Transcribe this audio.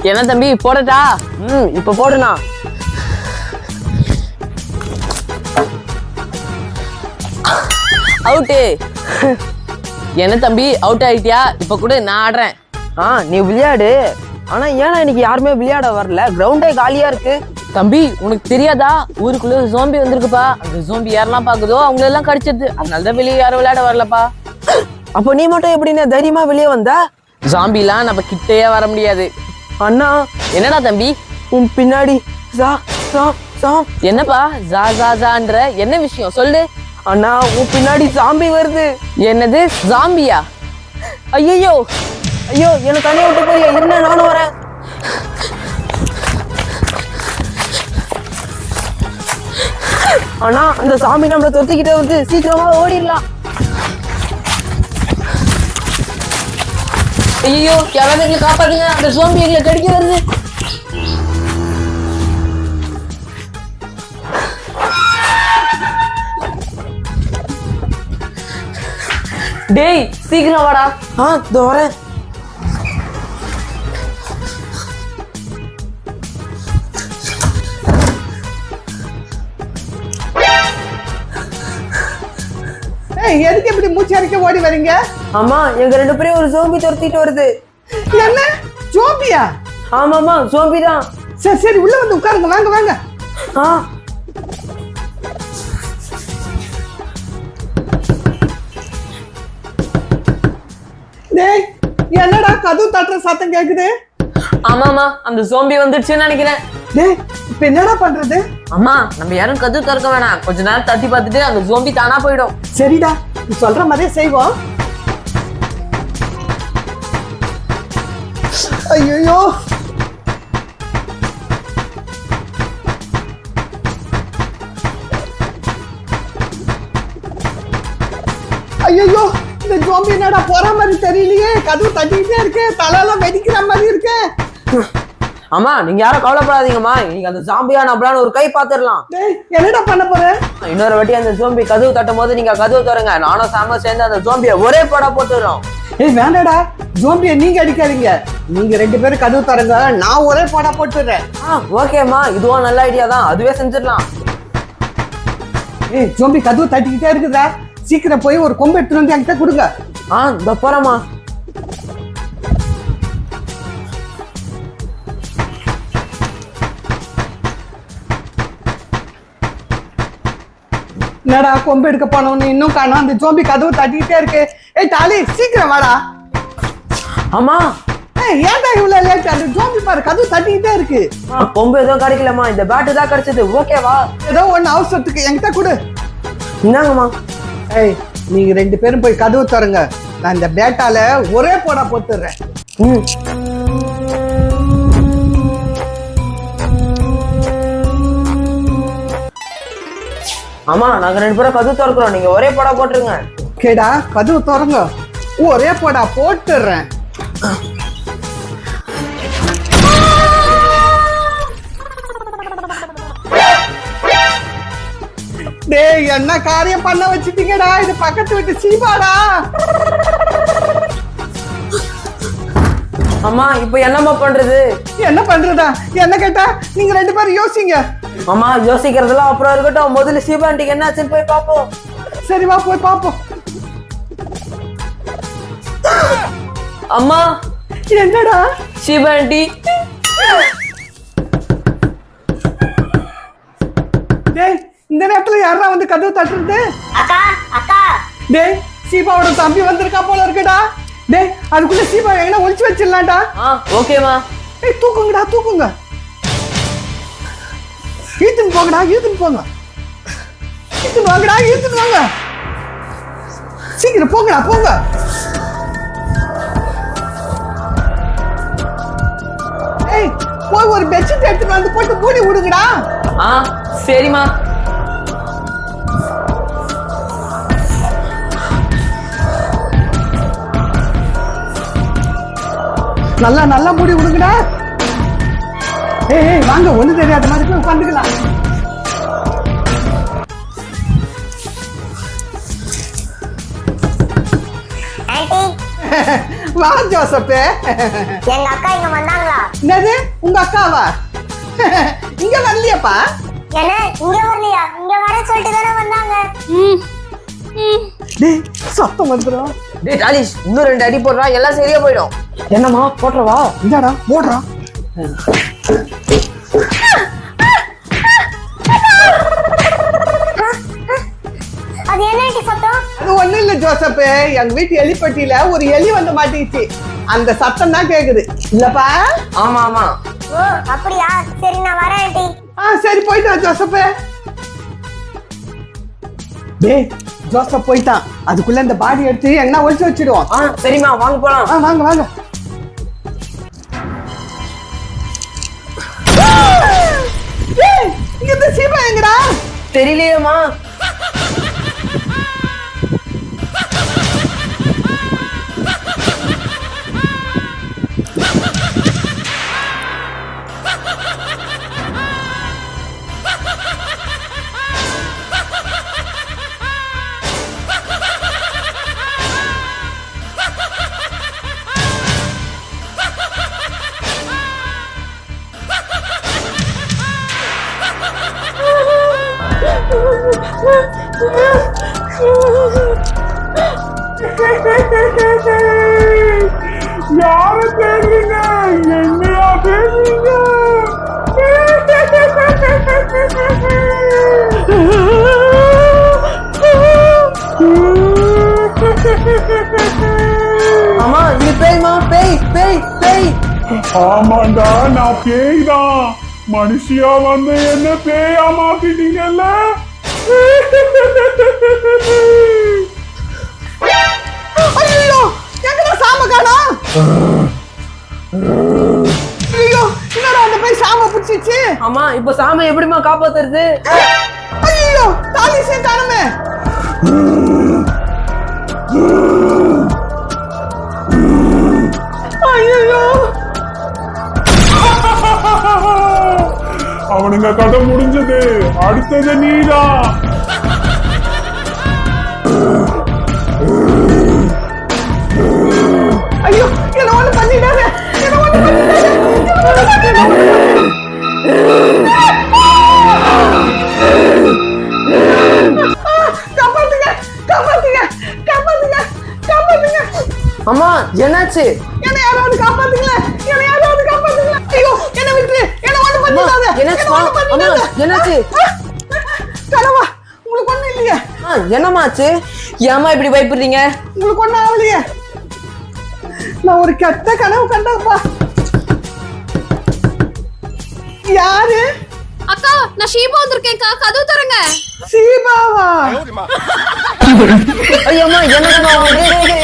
என்ன தம்பி போடட்டா? இப்ப போடுனா. அவுட்டு. என்ன தம்பி அவுட் ஆயிட்டியா? இப்ப கூட நான் ஆடுறேன். நீ விளையாடு. ஆனா ஏன்னா இன்னைக்கு யாருமே விளையாட வரல, கிரவுண்டே காலியா இருக்கு. தம்பி உனக்கு தெரியாதா, ஊருக்குள்ள ஜோம்பி வந்திருக்குப்பா. அந்த ஜோம்பி யாரெல்லாம் பாக்குதோ அவங்கள எல்லாம் கடிச்சது. அதனாலதான் வெளியே யாரும் விளையாட வரலப்பா. அப்ப நீ மட்டும் எப்படின்னு தைரியமா வெளியே வந்த? ஜாம்பிலாம் நம்ம கிட்டேயே வர முடியாது. அண்ணா என்னடா தம்பி உன் பின்னாடி என்னப்பா ஜா ஜா ஜான்ற என்ன விஷயம் சொல்லு. அண்ணா உன் பின்னாடி ஜாம்பி வருது. என்னது ஜாம்பியா? ஐயோ ஐயோ என்ன தனியா விட்டு போறியா? என்ன நானும் வரேன். அண்ணா அந்த சாமி நம்மள தொத்திக்கிட்டே வருது, சீக்கிரமா ஓடிடலாம். ஐயோ யாராவது எங்களை காப்பாத்துங்க, அந்த ஜோம்பி எங்களை கடிக்க வருது. டேய் சீக்கிரம் வாடா. இதோ வரேன். எதுக்கு இப்படி மூச்சு அடிக்க ஓடி வரீங்க? ஆமா எங்க ரெண்டு பேரையும் ஒரு ஜோம்பி துரத்திட்டு வருது. என்ன ஜோம்பியா? ஆமாமா ஜோம்பி தான். சரி சரி உள்ள வந்து உட்காருங்க, வாங்க வாங்க. டேய் என்னடா கதவு தட்டுற சத்தம் கேக்குது? ஆமாமா அந்த ஜோம்பி வந்துடுச்சுன்னு நினைக்கிறேன். டேய் இப்ப என்னடா பண்றது? அம்மா நம்ம யாரும் கதவு திறக்க வேணாம், கொஞ்ச நேரம் தட்டி பார்த்துட்டு அந்த ஜோம்பி தானா போயிடும். சரிடா நீ சொல்ற மாதிரியே செய்வோம். ஐயோ ஐயோ இந்த ஜோம்பி என்னடா போற மாதிரி தெரியலையே, கதவு தட்டிக்கிட்டே இருக்கு, தலையெல்லாம் வெடிக்கிற மாதிரி இருக்கு. ஆமா நீங்க யாரும் கவலைப்படாதீங்கம்மா, இன்னைக்கு அந்த ஜாம்பியா நம்மளால ஒரு கை பாத்துடலாம். என்னடா பண்ண போற? இன்னொரு வாட்டி அந்த ஜோம்பி கதவு தட்டும் போது நீங்க கதவு தருங்க, நானும் சாம சேர்ந்து அந்த ஜோம்பியை ஒரே படா போட்டுறோம். வேண்டாடா ஜோம்பிய நீங்க அடிக்காதீங்க, நீங்க ரெண்டு பேரும் கதவு தரங்க, நான் ஒரே படா போட்டுறேன். ஓகேம்மா இதுவும் நல்ல ஐடியா தான், அதுவே செஞ்சிடலாம். ஜோம்பி கதவு தட்டிக்கிட்டே இருக்குதா, சீக்கிரம் போய் ஒரு கொம்பு எடுத்துட்டு வந்து என்கிட்ட கொடுங்க. இந்த போறமா. என்னடா கொம்பு எடுக்க போனவனு இன்னும் காணோம், அந்த ஜோம்பி கதவு தட்டிக்கிட்டே இருக்கு. டாலி சீக்கிரம் வாடா. ஆமா ஏன்டா இவ்வளவு லேட்? அந்த ஜோம்பி பாரு கதவு தட்டிக்கிட்டே இருக்கு. கொம்பு எதுவும் கிடைக்கலமா, இந்த பேட்டு தான் கிடைச்சது. ஓகேவா? ஏதோ ஒண்ணு அவசரத்துக்கு என்கிட்ட கொடு. இந்தாங்கம்மா. நீங்க ரெண்டு பேரும் போய் கதவு தருங்க, நான் இந்த பேட்டால ஒரே போடா போட்டுறேன். ஆமா நாங்க ரெண்டு பேரும் கதவு திறக்கிறோம், நீங்க ஒரே போடா போட்டுருங்க. ஓகேடா கதவு திறங்க, ஒரே போடா போட்டுறேன். டேய் என்ன காரியம் பண்ண வச்சிட்டீங்கடா, இது பக்கத்து வீட்டு சீபாடா. அம்மா இப்ப என்னம்மா பண்றது? என்ன பண்றதா? என்ன கேட்டா நீங்க ரெண்டு பேரும் யோசிங்க. அம்மா யோசிக்கிறதுலாம் அப்புறம் இருக்கட்டும், முதல்ல சீபாண்டிக்கு என்னாச்சுன்னு போய் பாப்போம். சரி வா போய் பாப்போம். அம்மா என்னடா? சிவாண்டி. டேய் இந்த நேரத்துல யாரா வந்து கதவு தட்டுறது? அக்கா அக்கா. டேய் சீபாவோட தம்பி வந்திருக்கா போல இருக்குடா. டேய் அதுக்குள்ள சீபா எங்க ஒளிச்சு வச்சிடலாம்டா. ஓகேமா. தூக்குங்கடா தூக்குங்க, ஈத்துன்னு போங்கடா, ஈத்துன்னு போங்க, ஈத்துன்னு வாங்கடா, ஈத்துன்னு வாங்க, சீக்கிரம் போங்கடா போங்க. ஏய் போய் ஒரு பெட்ஷீட் எடுத்துட்டு வந்து போட்டு மூடி விடுங்கடா. சரிம்மா. நல்லா நல்லா மூடி விடுங்கடா. ஏய் வாங்க, ஒண்ணு தெரியாத மாதிரி போய் உட்காந்துக்கலாம். வா ஜோசப். எங்க அக்கா இங்க வந்தாங்களா? என்னது உங்க அக்காவா? இங்க வரலையாப்பா? என்ன இங்க வரலையா? இங்க வர சொல்லிட்டு தானே வந்தாங்க. டேய் சத்தம் வந்துடும். டேய் டாலிஷ், இன்னும் 2 அடி போடுறா, எல்லாம் சரியா போயிடும். என்னம்மா போட்டுறவா? இந்தாடா போடுறா. அது என்ன சத்தம்? அது ஒண்ணும் இல்ல ஜோசப், எங்க வீட்டு எலிப்பட்டியில ஒரு எலி வந்து மாட்டிச்சு. அந்த சத்தம் தான் கேக்குது இல்லப்பா? ஆமா ஆமா. ஓ அப்படியா? சரி நான் வரேன் ஆண்டி. சரி போயிட்டா ஜோசப். டேய் ஜோசப் போயிட்டான். அதுக்குள்ள இந்த பாடி எடுத்து என்ன ஒழிச்சு வச்சிடுவோம். சரிம்மா வாங்க போலாம். வாங்க வாங்க. இங்க சீபா எங்கடா? தெரியலையேம்மா. யார தேடுறீங்க? என்னையா தேடுறீங்க? அம்மா இது பேய்மா, பேய் பேய் பேய். ஆமாண்டா, நான் பேய்தான். மனுஷியா வந்து என்ன பேயா மாத்திட்டீங்கல்ல? ஐயோ எங்கடா சாம காணோம்? ஐயோ என்னடா அந்த போய் சாம புடிச்சிச்சு? அம்மா இப்ப சாமி எப்படிமா காப்பாத்துறது? ஐயோ தாலிசே காணுமே. ஐயோ அவனுங்க கதை முடிஞ்சது. அடுத்தது நீதான். ஐயோ என்ன ஒண்ணு பண்ணிடாத. என்ன ஒண்ணு காப்பாத்துங்க காப்பாத்துங்க காப்பாத்துங்க காப்பாத்துங்க. அம்மா என்னாச்சு? என்ன யாராவது காப்பாத்துங்க. என்ன யாராவது காப்பாத்துங்க. ஐயோ என்ன விட்டு என்ன ஒண்ணு பண்ணிடாத. என்னாச்சுமா? அம்மா என்னாச்சு? கனவா உங்களுக்கு ஒண்ணு இல்லையே? என்னம்மா ஆச்சு? ஏம்மா இப்படி பயப்படுறீங்க? உங்களுக்கு ஒண்ணு ஆகலையே? நான் ஒரு கெட்ட கனவு கண்டப்பா. யாரு? அக்கா நான் ஷீபா வந்திருக்கேன்க்கா, கதவு தரங்க. சீபாவா? ஐயம்மா என்னம்மா?